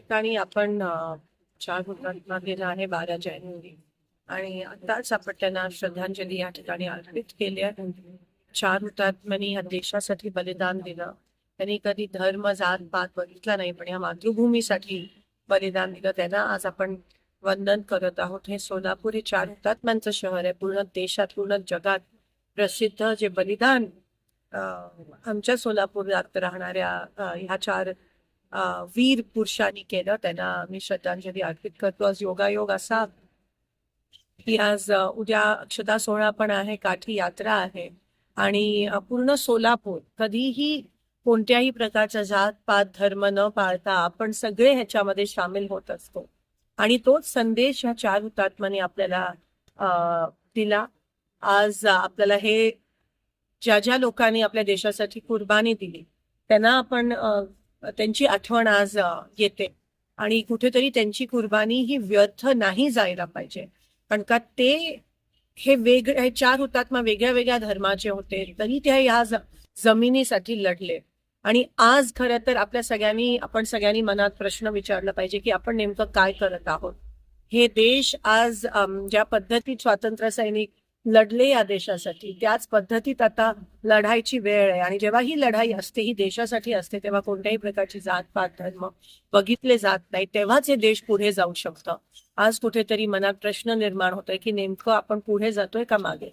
ठिकाणी आपण चार हुतात्मा दिला आहे 12 जानेवारी आणि आताच आपण त्यांना श्रद्धांजली या ठिकाणी अर्पित केली आहे. चार हुतात्म्यांनी या देशासाठी बलिदान दिलं. त्यांनी कधी धर्म जात पात बघितला नाही, पण या मातृभूमीसाठी बलिदान दिलं. त्यांना आज आपण वंदन करत आहोत. हे सोलापूर हे चार हुतात्म्यांचं शहर आहे. पूर्ण देशात पूर्ण जगात प्रसिद्ध जे बलिदान आमच्या सोलापुरात राहणाऱ्या ह्या चार वीर पुरुषांनी केलं, त्यांना मी श्रद्धांजली अर्पित करतो. आज योगायोग असा की आज उद्या अक्षता सोहळा पण आहे, काठी यात्रा आहे आणि पूर्ण सोलापूर कधीही कोणत्याही प्रकारचा जात पात धर्म न पाळता आपण सगळे ह्याच्यामध्ये सामील होत असतो आणि तोच संदेश ह्या चार हुतात्म्यांनी आपल्याला दिला. आज आपल्याला हे ज्या ज्या लोकांनी आपल्या देशासाठी कुर्बानी दिली त्यांना आपण त्यांची आठवण आज येते आणि कुठेतरी त्यांची कुर्बानी ही व्यर्थ नाही जायला पाहिजे. कारण का ते हे चार हुतात्मा वेगळ्या वेगळ्या धर्माचे होते, तरी ते ह्या जमिनीसाठी लढले. आणि आज खरं तर आपण सगळ्यांनी मनात प्रश्न विचारला पाहिजे की आपण नेमकं काय करत आहोत. हे देश आज ज्या पद्धतीत स्वातंत्र्य सैनिक लढले या देशासाठी, त्याच पद्धतीत आता लढायची वेळ आहे. आणि जेव्हा ही लढाई असते, ही देशासाठी असते, तेव्हा कोणत्याही प्रकारची जात पात धर्म बघितले जात नाही. तेव्हाच हे देश पुढे जाऊ शकतं. आज कुठेतरी मनात प्रश्न निर्माण होतोय की नेमकं आपण पुढे जातोय का मागे.